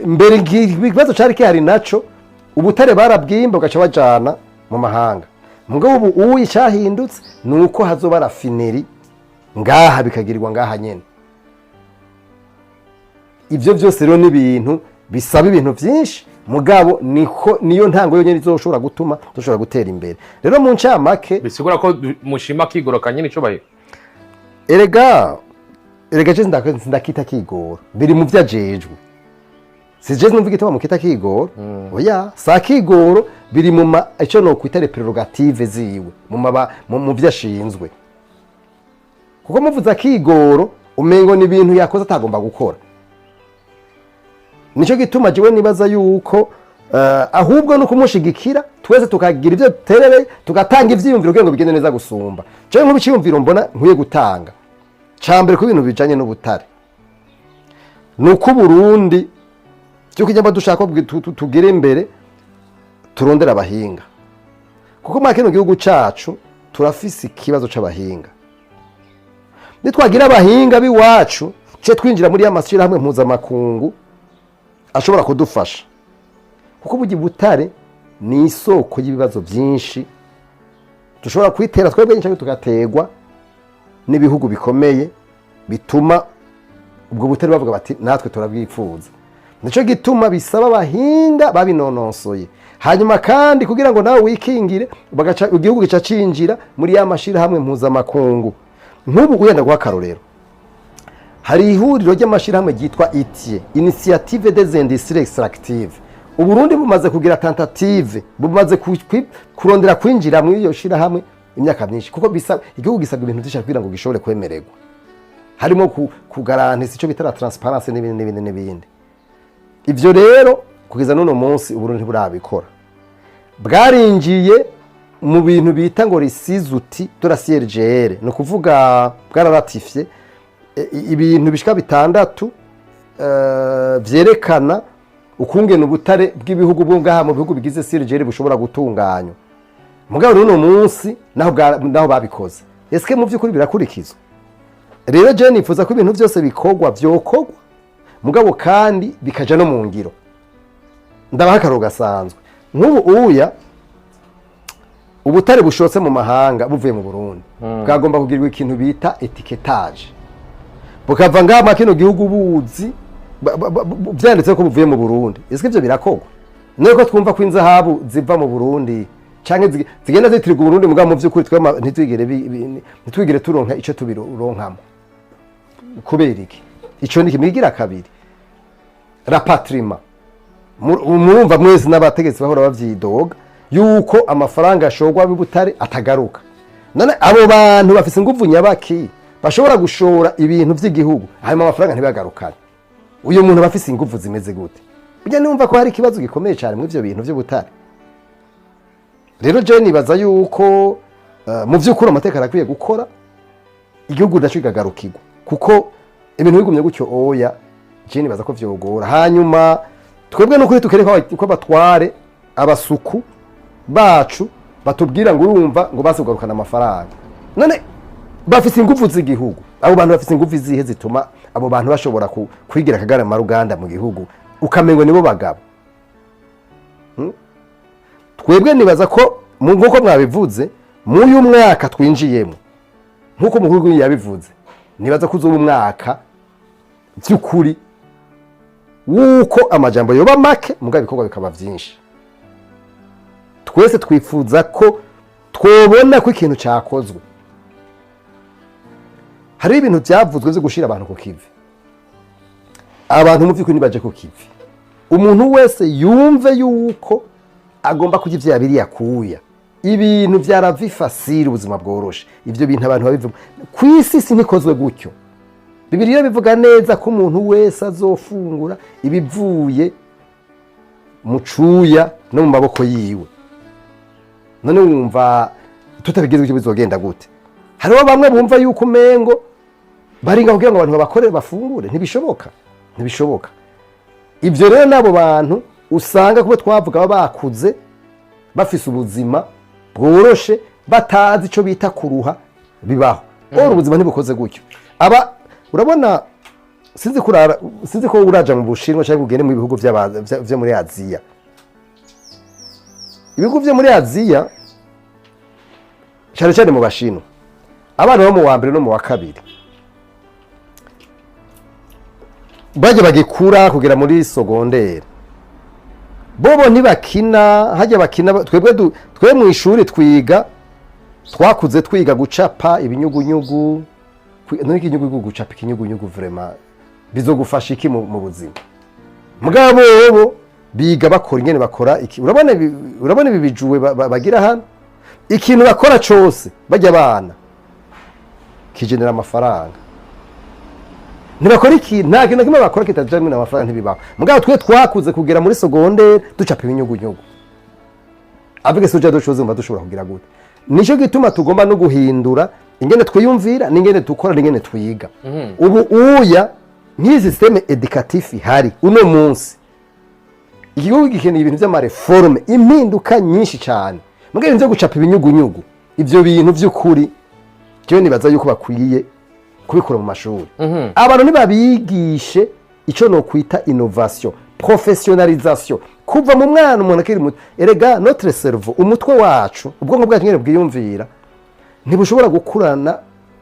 mbere ikibazo cari kihari naco ubutare barabwimba ugaca bajana mu mahanga mugabo ubu uyi cyahindutse nuko hazoba rafineri ngaha bikagirirwa ngaha nyene ivyo byose rero n'ibintu bisaba ibintu byinshi mugabo niyo ntango yo nyene izoshobora gutuma dushobora gutera imbere rero mu ncamake bisigura ko mushima kigoroka nyene ico baye erega je ndakita kigoro biri mu vyajejwe sije numva igituma mu kita kigoro oya sa kigoro biri mu ico no kwita prerogative ziwe mu vyashinzwe kuko muvuza kigoro umengo ni ibintu yakoze atagomba gukora nico gituma jiwe nibaza yuko ahubwo no kumushigikira twese tukagira ibyo duterere tugatanga ivyiyumviro kugira ngo bigende neza gusumba. Cyo nk'ibiciyumviro mbona nkwiye gutanga cambere ku bintu bijanye n'ubutare nuko Burundi cyo kujya dushaka tugire imbere turondera abahinga, kuko mu kino gihugu cacu turafise ikibazo c'abahinga. Nitwagira abahinga biwacu cyo twinjira muri y'amashyira hamwe mpuzamakungu ashobora kudufasha, kuko bugi butare ni isoko y'ibibazo byinshi dushobora kwitera twebwe cyangwa tugategwa n'ibihugu bikomeye bituma ubwo butare bavuga bati natwe turabwifuza. Nico gituma bisaba abahinga babinononsoye, hanyuma kandi kugira ngo nawe wikingire bagaca igihugu gica cinjira muri y'amashira hamwe mpuzamakungu. Nk'ubu uyenda guha karorero, hari ihuriro ry'amashira hamwe ryitwa ITIE, Initiative des Industries Extractives. Uburundi bumaze kugira tentative, bumaze kurondera kwinjira muri iyo shira hamwe imyaka myinshi, kuko bisaba igihugu gisabwa ibintu byinshi kugira ngo gishobore kwemererwa, harimo kugarantisa icyo bitara transparency n'ibindi. Ivyo rero kugeza none munsi Uburundi burabikora, bwarinjiye mu bintu bita ngo risizuti de la CRGR, no kuvuga bwararatifye ibintu bishika bitandatu vyerekana ukungena ubutare bw'ibihugu bwo ngaha mu bihugu bigize CRGR bushobora gutunganywa. Mugabo none munsi naho babikoze, eske mu vy'ukuri birakurikizwa? Rero je nifuza ko ibintu byose bikogwa vyokogwa, mugabo kandi bikaja no mu ngiro. Ndabaha akaro gasanzwe nk'ubu uya ubutare bushotse mu mahanga buvuye mu Burundi bwagomba kugirirwa ikintu bita etiquetage, bukava ngama kino gihugu buzi byanditse ko buvuye mu Burundi. Ese ivyo birakogwa? Nuko twumva ko inzahabu ziva mu Burundi canke zigenda zitirwa Burundi, mugabo mu vy'ukuri twema ntitwigere turonka ico tubironkamo. Kubera iki? Ico ni kimigira kabiri, rapatriement. Murumva mwese n'abategetsi bahora bavyidoga yuko amafaranga ashogwa b'ubutare atagaruka. None abo bantu bafise inguvu nyabaki bashobora gushora ibintu vy'igihugu, hanyuma amafaranga ntibagarukane. Uyu muntu bafise inguvu zimeze gute? Bijya numva ko hari ikibazo gikomeye cyane mu ivyo bintu vy'ubutare. Rero je nibaza yuko mu vy'ukuri amategeko arakwiye gukora, igihugu naco kigagarukirwa, kuko ibintu bigumye gutyo oya je nibaza ko vyogora. Hanyuma twebwe n'ukuri tukereka ko batware abasuku bacu batubwira ngo urumva ngo basugarukana amafaranga. None bafise inguvu z'igihugu, abo bantu bafise inguvu zihe zituma abo bantu bashobora kwigira akagara mu Ruganda mu gihugu ukamengo nibo bagabo? Twebwe nibaza ko nkuko mwabivuze mu uyu mwaka twinjiyemo, nkuko mukuru yabivuze, nibaza ko uzoba umwaka by'ukuri wuko amajambo yoba make mugabo ibikorwa bikaba byinshi. Twese twifuza ko twobona ko ikintu cyakozwe. Hari ibintu byavuzwe byo gushira abantu ku kivi, abantu mu by'ukuri baje ku kivi, umuntu wese yumve yuko agomba kugira ivyo yabiri yakuya, ibintu byaravifasira ubuzima bworoshe. Ivyo bintu abantu babivuga kwisi sinikozwe gutyo. Bibiliya bivuga neza ko umuntu wese azofungura ibivuye mu cuya no mu maboko yiwe. None wumva tutabigeze icyo bizogenda gute? Hariho bamwe bumva yuko umengo baringa kugira ngo abantu babakorere bafungure, ntibishoboka. Ivyo rero nabo bantu usanga kuba twavuga bakuze bafise ubuzima bworoshe batazi ico bita kuruha bibaho. Ubuzima ntibukoze gutyo. Urabona sinzi ko uraja mu Bushinwa cyangwa ugene mu bihugu vyo muri Aziya. Ibihugu vyo muri Aziya cyane mu Bashinwa, abana bo mu wa mbere no mu wa kabiri baje bagikura kugera muri secondaire, bobo ntibakina, hajya bakina. Twe mu ishuri twakuze twiga gucapa ibinyugunyugu. None ikinyugunyugu gucapa ikinyugunyugu vraiment bizogufasha iki mu buzima? Mugabo bo biga bakora ingene bakora iki. Urabona ibi bijuwe bagira hano, ikintu bakora cyose bajya abana kigenera amafaranga. Ntibakora iki, nta kintu kimwe bakora kitajamwe n'amafaranga ntibibaho. Mugabo twe twakuze kugera muri secondaire ducapa ibinyugunyugu. avec ce genre de choses mba dushobora kugira gute. Nico gituma tugomba no guhindura ingene twiyumvira n'ingene dukora n'ingene twiga. Ubu uya nk'iyi systeme educatif ihari uno munsi igihugu gikeneye ibintu by'amareforme impinduka nyinshi cyane mugabo byo gucapa ibinyugunyugu ivyo bintu by'ukuri cyo nibaza yuko bakwiye kubikora mu mashuri abantu nibabigishe ico no kwita innovation professionnalisation kuva mu mwana umuntu akiri muto erega notre cerveau umutwe wacu ubwonko bwacu nyene bwiyumvira ntibushobora gukurana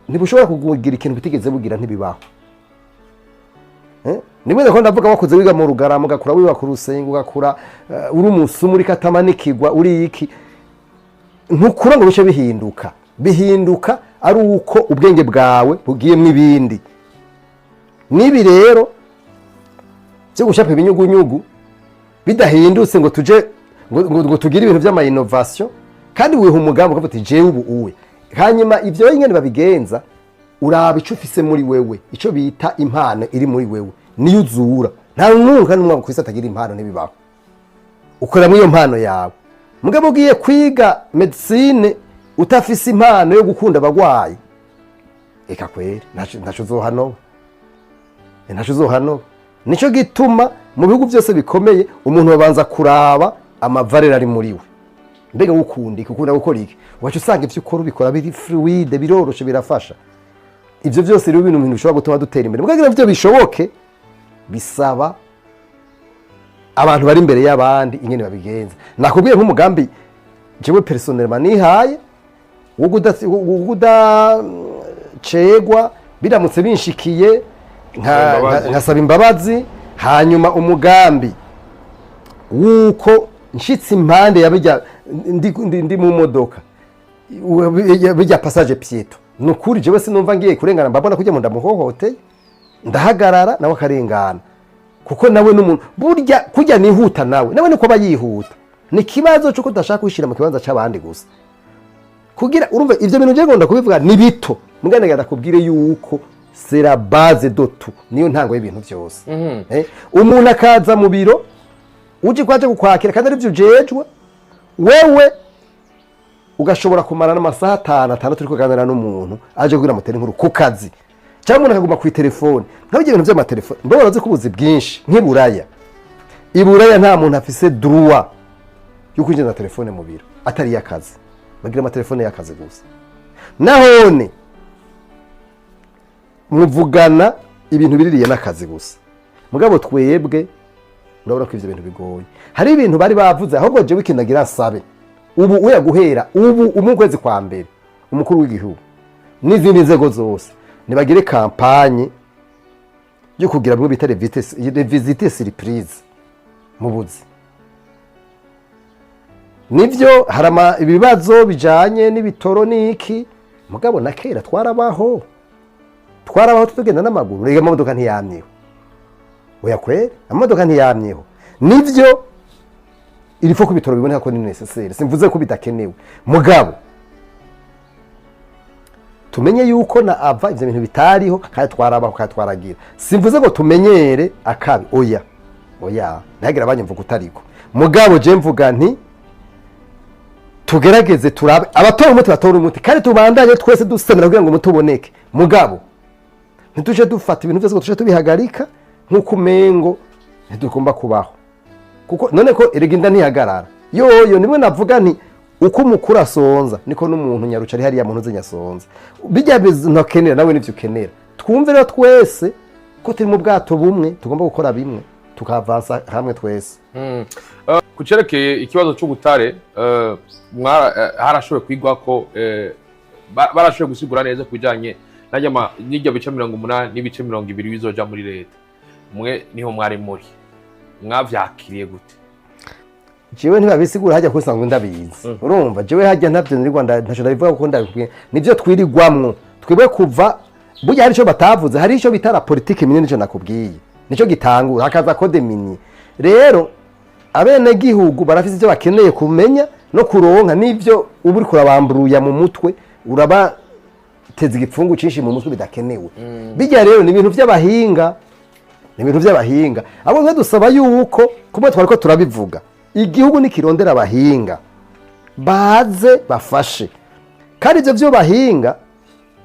ntibushobora kugira ikintu bitigeze bugira ntibibaho nimwe ndako ndavuga wakoze wiga mu Rugarama ugakura wiba ku Rusengo ugakura uri umusumu uri Katamanikigwa uri iki ntukura ngo bice bihinduka ari uko ubwenge bwawe bugiyemwe ibindi nibi rero cyo gushapa ibinyugunyugu bidahindutse ngo tuje ngo tugire ibintu by'ama innovation kandi wiha umugambo ukavuga ati jewe ubu uwe hanyuma ivyo nyene babigenza uraba ico ufise muri wewe ico bita impano iri muri wewe niyo uzura nta n'umwe n'umwe kwisi atagira impano ntibibaho ukora muri iyo mpano yawe mugabo ugiye kwiga medicine utafise impano yo gukunda abagwayi eka kweri ntaco uzohano nico gituma mu bihugu byose bikomeye umuntu babanza kuraba amavarera ari muri we mbega ukunda gukora iki wacu usanga ivyo ukora ubikora biri fluide biroroshe birafasha ivyo byose rero ibintu bishobora gutuma dutera imbere mugagira ivyo bishoboke bisaba abantu bari imbere y'abandi ingene babigenza nakubwiye nk'umugambi jewe personnellement nihaye wo cegwa biramutse binshikiye nkasaba imbabazi hanyuma umugambi wuko nshitse impande yabijya ndi mu modoka bijya passage piéton nukuri jewe sinumva ngiye kurengana mbabona kujya mu ndamuhohote ndahagarara nawe akarengana kuko nawe n'umuntu burya kujya nihuta nawe niko bayihuta ni kibazo cyo kudashaka kwishira mu kibanza c'abandi gusa kugira urumva ivyo bintu je ngomba kubivuga ni bito mugane ndakubwire yuko c'est la base de tout niyo ntango y'ibintu byose umuntu akaza mu biro uje kwaje gukwakira kandi ari byo ujejwe wewe ugashobora kumara n'amasaha 5 turi kuganira n'umuntu aje kugira mutera inkuru ku kazi cyangwa umuntu akaguma ku telefone nk'ibyo bintu by'amatelefone mbo barazi kubuzi bwinshi nk'iburaya iburaya nta muntu afise droit yo kwinjira na telefone mu biro atari yakazi bagira amatelefone yakazi gusa nahone muvugana ibintu biririye n'akazi gusa mugabo twebwe urabona ko ivyo bintu bigoye hari ibintu bari bavuze ahubwo je wikinagira sabe ubu uya guhera ubu mu kwezi kwa mbere umukuru w'igihugu n'izindi nzego zose nibagire kampanye yo kugira bimwe bita visite surprise mu buzi nivyo harama ibibazo bijanye n'ibitoro niki mugabo na kera twarabaho tutugenda n'amaguru rega amamodoka ntiyamyeho oya kwere amamodoka ntiyamyeho nivyo irifo ku bitoro biboneka ko ni necessaire simvuze ko bidakenewe mugabo tumenye yuko na ava ivyo bintu bitariho kandi twarabaho kandi twaragira simvuze ngo tumenyere akabi oya ntagira abanyumvuga utariko mugabo je mvuga nti tugerageze turabe abatora umuti batora umuti kandi tubandanye twese dusemera kugira ngo umuti uboneke mugabo ntituje dufata ibintu byose ngo tuje tubihagarika nk'uko umengo ntitugomba kubaho kuko none ko erega ntihagarara yoyo nimwe navuga nti uko umukuru asonza niko n'umuntu nyaruca ari hariya muntu nyasonza bijya ntokenera nawe nivyo ukenera twumve rero twese ko turi mu bwato bumwe tugomba gukora bimwe tukavansa hamwe twese kucerekeye ikibazo cy'ubutare harashoboye kwigwa ko barashoboye gusigura neza kubijanye n'ijya bice 80 n'ibice 20 bizoja muri leta mwe niho mwari muri mwavyakiriye gute jewe ntibabisigura hajya kusanga ndabizi urumva jewe hajya ntavyo ndi Rwanda ntaco ndabivuga kuko ndabikwiye nivyo twirigwamwo twebwe kuva burya hari ico batavuze hari ico bitara politique minini nico nakubwiye nico gitangura hakaza code mini rero abene gihugu barafise ivyo bakeneye kumenya no kuronka nivyo ubu uri kurabamburuya mu mutwe uraba teza igipfungu cinshi mu mutwe bidakenewe bijya rero ni ibintu by'abahinga abo dusaba yuko kumwe twariko turabivuga igihugu nikirondera abahinga baze bafashe kandi ivyo vyo bahinga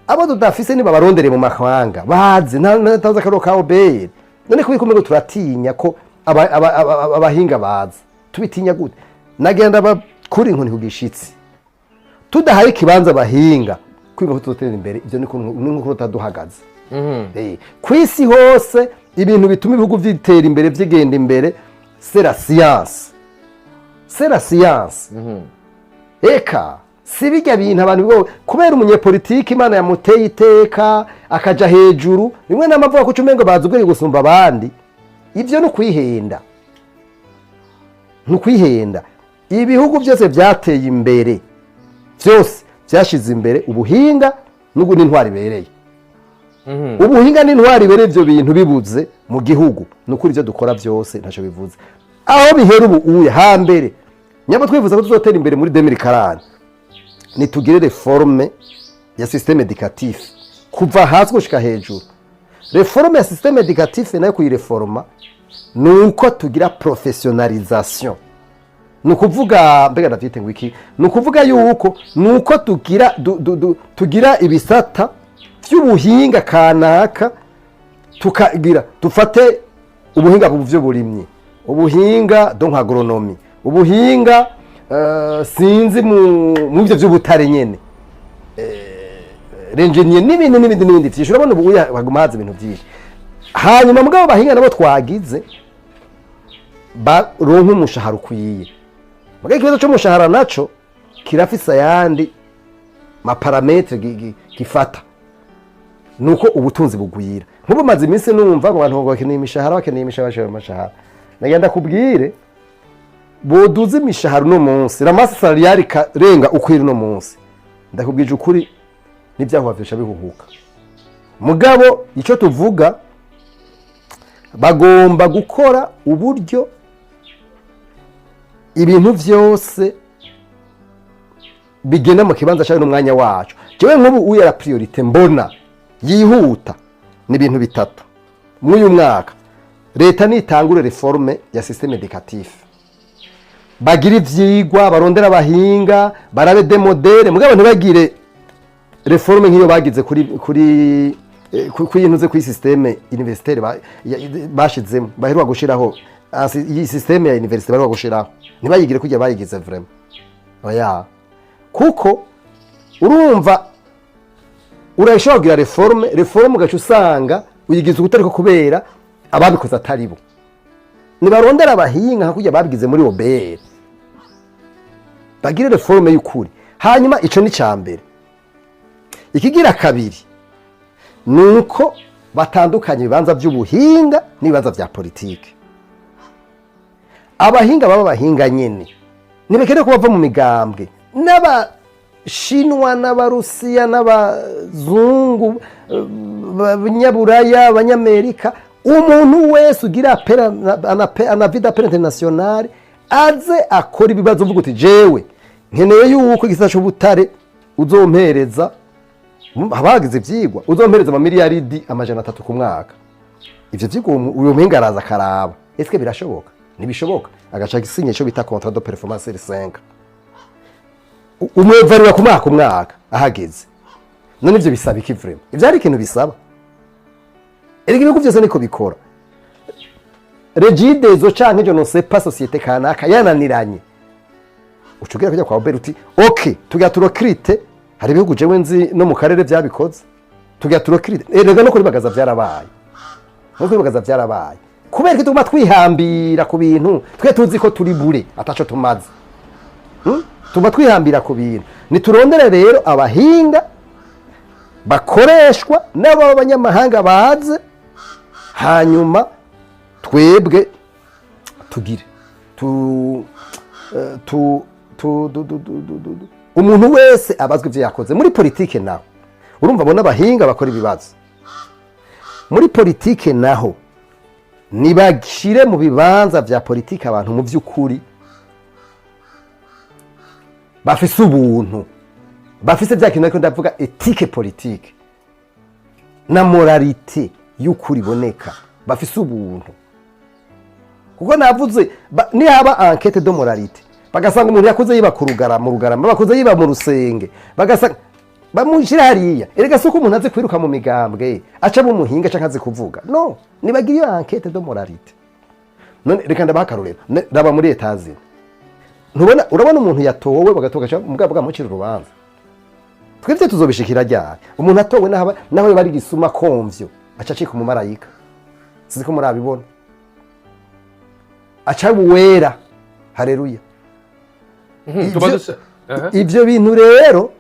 abo tudafise niba barondere mu mahanga baze ntaza akaro ka obere none kubikomeye ngo turatinya ko abahinga baza tubitinya gute nagenda bakuri inkoni kugishitsi tudahaye ikibanza abahinga kwiga tutotera imbere ivyo ni nkuko taduhagaze kwisi hose ibintu bituma ibihugu vyitera imbere vyigenda imbere c'est la science eka si bijya bintu abantu bigo kubera umunyepolitiki imana yamuteye iteka akaja hejuru rimwe n'amavuga ko cumengo bazuguriye gusumba abandi ivyo no kwihenda ibihugu byose byateye imbere byose byashize imbere ubuhinga n'ubu n'intwari bereye ubuhinga n'intwari bereye ivyo bintu bibuze mu gihugu nukuri ivyo dukora byose ntaco bivuze aho bihera ubu uye hambere nyabo twifuza ko tuzotera imbere muri 2040 nitugire reforme ya systeme éducatif kuva hasi gushika hejuru. Reforme ya systeme éducatif nayo kuyireforma nuko tugira professionnalisation, nukuvuga mbega ndavyite ngo iki, nukuvuga yuko nuko tugira ibisata vy'ubuhinga kanaka tukagira dufate ubuhinga buvyo burimye, ubuhinga donc agronomie, ubuhinga sinzi mu byo by'ubutare nyene renjeniye n'ibindi vyinshi urabona ubu bagumaza ibintu byinshi. Hanyuma mugabo bahinga nabo twagize baronka umushahara ukwiye, mugabo ikibazo cy'umushahara naco kirafise ayandi maparametre gifata nuko ubutunzi bugwira. Nk'ubu maze iminsi numva ngo abantu bakeneye imishahara, nagenda kubwire boduze imishahara no munsi ramasi salariari karenga ukwiri no munsi, ndakubwije ukuri n'ibyaho bavesha bihuhuka. Mugabo ico tuvuga bagomba gukora uburyo ibintu vyose bigenda mu kibanza cyawe n'umwanya wacu. Jewe nk'ubu uyara priorite mbona yihuta ni ibintu bitatu muri uyu mwaka. Leta nitangure reforme ya systeme éducatif, bagira ivyigwa barondera abahinga barabe de modele, mugabo ntibagire reforme nk'iyo bagize kuri yinuze kuri systeme universitaire bashizemo baheruka gushiraho iyi systeme ya university baheruka gushiraho, ntibayigire kujya bayigize vraiment oya. Kuko urumva urashobora kugira reforme ugaca usanga uyigize ugutariko kubera ababikoze atari bo, nibarondera abahinga nka kujya babigize muri OBR bagire reforme y'ukuri. Hanyuma ico ni cambere. Ikigira kabiri nuko batandukanye ibibanza by'ubuhinga n'ibibanza vya politike. Abahinga baba bahinga nyene nibekere ko bava mu migambwe n'abashinwa n'abarusiya n'abazungu abanyaburaya abanyamerika, umuntu wese ugira anavida appel international aze akora ibibazo mvuga uti jewe nkeneye yuko igisata cy'ubutare uzompereza abagize ivyigwa uzompereza amamiliyaridi amajana 3 ku mwaka. Ivyo vyigwa uyo mpinga araza karaba eske birashoboka ntibishoboka, agaca gisinye cyo bita contrat de performance R5 umwevarira ku mwaka ahageze. None ivyo bisaba iki vraiment? Ivyo ari ikintu bisaba. Erega ibihugu byose niko bikora. Regidezo canke je no sais pas société kanaka yananiranye, ucugira kujya kwa Robert uti okay tugira turokrite. Hari ibihugu jewe nzi no mu karere byabikoze tugira turokrite. Erega no kuri bagaza byarabaye, no kuri bagaza byarabaye kubera ko tuguma twihambira ku bintu twe tuzi ko turi bure ataco tumaze. Tuguma twihambira ku bintu. Niturondere rero abahinga bakoreshwa n'abo abanyamahanga baze, hanyuma twebwe tugire umuntu wese abazwe ivyo yakoze. Muri politike naho urumva bona abahinga bakora ibibazo. Muri politike naho nibagishire mu bibanza vya politike abantu mu vy'ukuri bafise ubuntu, bafise vya kintu ariko ndavuga ethique politique na moralité y'ukuri boneka, bafise ubuntu. Kuko navuze ni haba enquête de moralité bagasanga umuntu yakuze yiba ku rugarama bakuze yiba mu rusenge bagasanga bamushyira hariya erega si uko umuntu azi kwiruka mu migambwe aca mu muhinga cyangwa azi kuvuga no nibagira iyo enquête de moralité none reka ndabaha akarorero raba muri etazini ntubona urabona umuntu yatowe bagatoka mugabo bwamucira urubanza twebwe tuzobishikira ryari umuntu atowe naho bari gisuma komvyo aca acika umumarayika sizi ko murabibona aca buwera haleluya ibyo bintu rero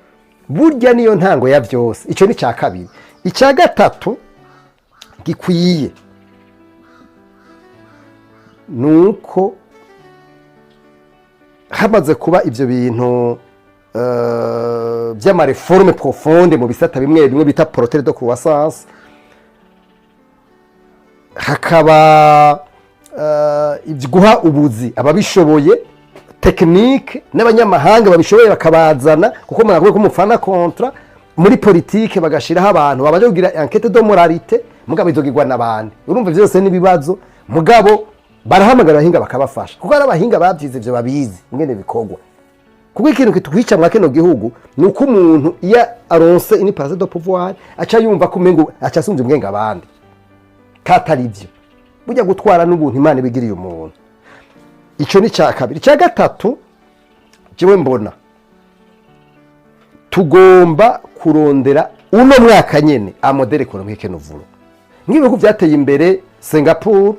burya niyo ntango ya byose icyo ni cya kabiri icya gatatu gikwiye nuko hamaze kuba ibyo bintu by'amareforme profonde mu bisata bimwe bimwe bita protere de croissance hakaba guha ubuzi ababishoboye tekinike n'abanyamahanga babishoboye bakabazana kuko mwavuga ko mufana kontra muri politike bagashiraho abantu babaje kugira enquête de moralité mugabo izogirwa n'abandi urumva byose n'ibibazo mugabo barahamagara abahinga bakabafasha kuko ari abahinga babyize ivyo babizi ingene bikorwa kuko ikintu kitwica mwa kino gihugu ni uko umuntu iyo aronse ini place de pouvoir aca yumva ko umengo aca asunze ubwenge abandi katari ivyo burya gutwara n'ubuntu Imana ibigiriye umuntu icyo ni cya kabiri icya gatatu jewe mbona tugomba kurondera uno mwaka nyene amodele economique novulo nk'ibihugu byateye imbere Singapore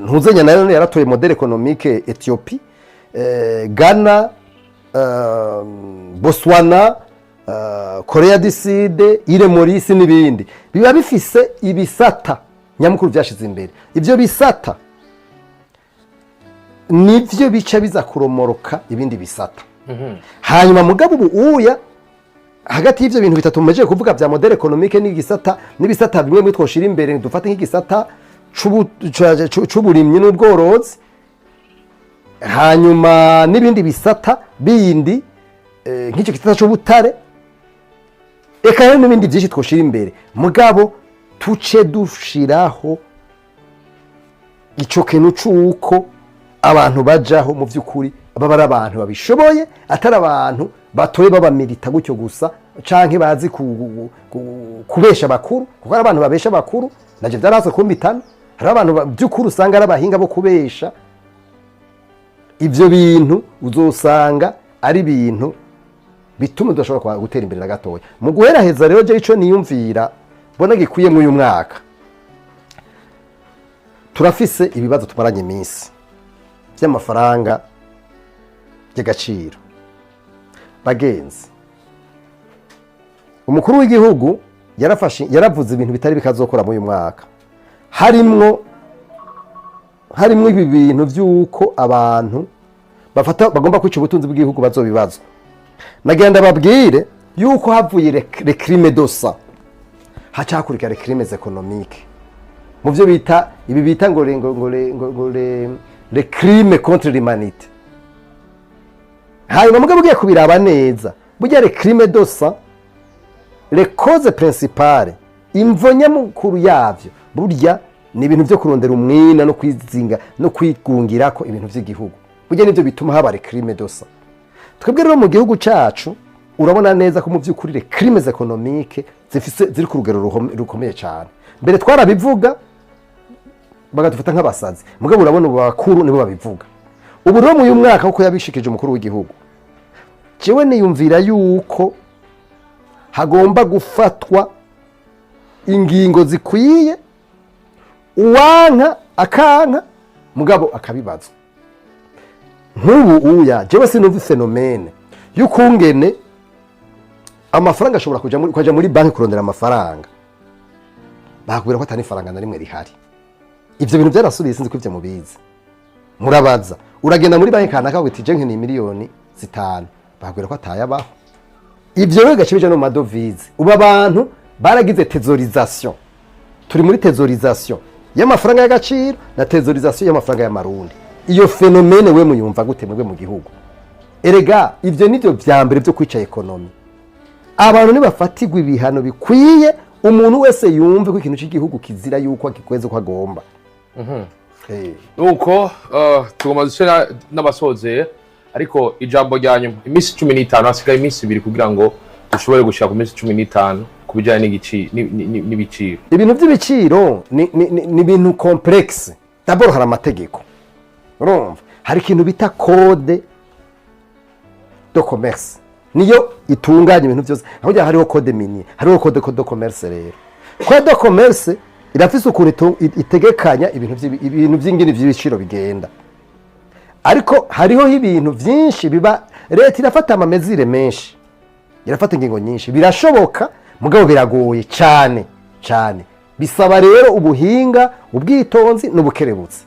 ntuzenya nayo yaratoye modele economique Ethiopie Ghana Botswana Korea du Sud Ile Maurice n'ibindi biba bifise ibisata nyamukuru byashize imbere ibyo bisata nivyo bica biza kuromoroka ibindi bisata hanyuma mugabo ubu uya hagati y'ivyo bintu bitatu mumeje kuvuga bya modele economique n'igisata n'ibisata bimwe twoshira imbere dufate nk'igisata c'uburimyi n'ubworozi hanyuma n'ibindi bisata bindi nk'icyo gisata c'ubutare eka rero n'ibindi byinshi twoshira imbere mugabo tuce dushiraho ico kintu c'uko abantu bajaho mu by'ukuri baba ari abantu babishoboye atari abantu batoye babamilita gutyo gusa canke bazi kubesha bakuru kuko ari abantu babesha bakuru naje byarazo kumbitana hari abantu by'ukuri usanga ari abahinga bo kubesha ivyo bintu uzosanga ari ibintu bituma udashobora gutera imbere na gatoya mu guheraheza rero je ico niyumvira bona gikwiye mu uyu mwaka turafise ibibazo tumaranye iminsi by'amafaranga y'agaciro bagenzi umukuru w'igihugu yaravuze ibintu bitari bikazokora mu uyu mwaka harimwo ibi bintu by'uko abantu bagomba kwica ubutunzi bw'igihugu bazobibazo nagenda babwire yuko havuye le crime dosa hacakurika le crimes économiques mu byo bita ibi bita ngo le crime contre l'humanité hanyuma mugabo ugiye kubiraba neza burya le crime dosa le cause principale imvo nyamukuru yavyo burya ni ibintu byo kurondera umwina no kwizinga no kwigungira ko ibintu by'igihugu burya nivyo bituma haba le crime dosa twebwe rero mu gihugu cacu urabona neza ko mu by'ukuri le crimes économiques ziri ku rugero rukomeye cyane mbere twarabivuga bagadufata nk'abasazi mugabo urabona ubu bakuru nibo babivuga ubu rero mu uyu mwaka uko yabishikije umukuru w'igihugu jewe niyumvira yuko hagomba gufatwa ingingo zikwiye uwanka akanka mugabo akabibaza nk'ubu uya jewe sinumva fenomene y'ukungene amafaranga ashobora kuja muri banki kurondera amafaranga bakubwira ko atari faranga na rimwe rihari ivyo bintu byarasubiye sinzi ko ivyo mubizi murabaza uragenda muri banki kanaka witi je nkeni miliyoni 5 bakubwira ko atayabaho ivyo rero gacibije no madovize uba abantu baragize tesorisation turi muri tesorisation y'amafaranga y'agaciro na tesorisation y'amafaranga y'amarundi iyo fenomene we muyumva gute mwebwe mu gihugu erega ivyo nivyo vyambere byo kwica ekonomi abantu nibafatigwa ibihano bikwiye umuntu wese yumve ko ikintu cy'igihugu kizira yuko akikweze ko agomba nuko tugomba dushira n'abasozeye ariko ijambo rya nyuma iminsi 15 hasigaye iminsi 2 kugira ngo dushobore gushaka ku minsi 15 kubijyanye n'ibiciro. Ibintu by'ibiciro ni ibintu complexe. D'abord hari amategeko. Urumva hari ikintu bita code de commerce. Niyo itunganya ibintu byose. Aho hariho code minier, hariho code de commerce rero. Code de commerce irafise ukuntu itegekanya ibintu by'ingene by'ibiciro bigenda. Ariko hariho ibintu byinshi biba leta irafata amamezire menshi. Irafata ingingo nyinshi. Birashoboka mugabo biragoye cyane cyane. Bisaba rero ubuhinga, ubwitonzi n'ubukerebutsi.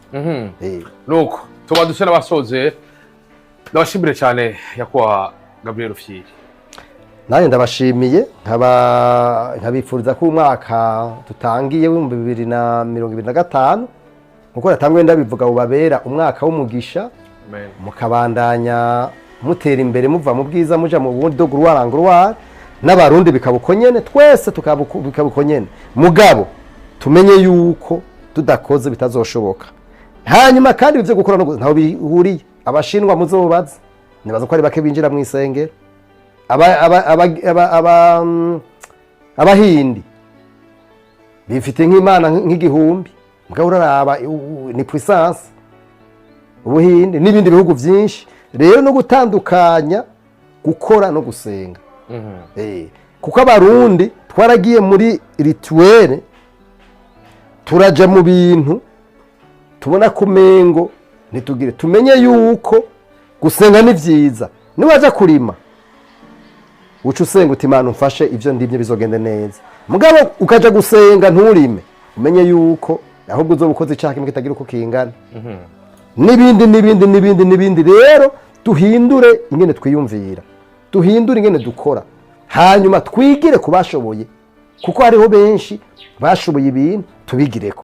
Nuko tuba dusena basoze ndabashimire cyane yakwa Gabriel Rufyiri. Naye ndabashimiye nkabifuriza ko umwaka tutangiye mu 2025 nkuko natangwe ndabivuga ubabera umwaka w'umugisha. Amen. Mukabandanya mutera imbere muva mu bwiza muja mu bundi do gurwarangurwa n'abarundi bikabukonyene twese tukabukonyene mugabo tumenye yuko tudakoze bitazoshoboka. Hanyuma kandi bivyo gukora no ntaho bihuriye abashinwa muzobaza nibaza ko ari bake binjira mu isengero abahindi bifite nk'imana nk'igihumbi mugabo uraraba ni puissance ubuhinde n'ibindi bihugu byinshi rero no gutandukanya gukora no gusenga. Kuko abarundi twaragiye muri rituel turaja mu bintu tubona kumengo nitugire tumenye yuko gusenga ni vyiza niwaje kurima uca usenga uti Imana umfashe ivyo ndimye bizogende neza mugabo ukaja gusenga nturime umenye yuko ahubwo uzobukoze icaka kimwe kitagira uko kingana. Nibindi rero tuhindure ingene twiyumvira tuhindure ingene dukora hanyuma twigire kubashoboye kuko hariho benshi bashoboye ibintu tubigireko.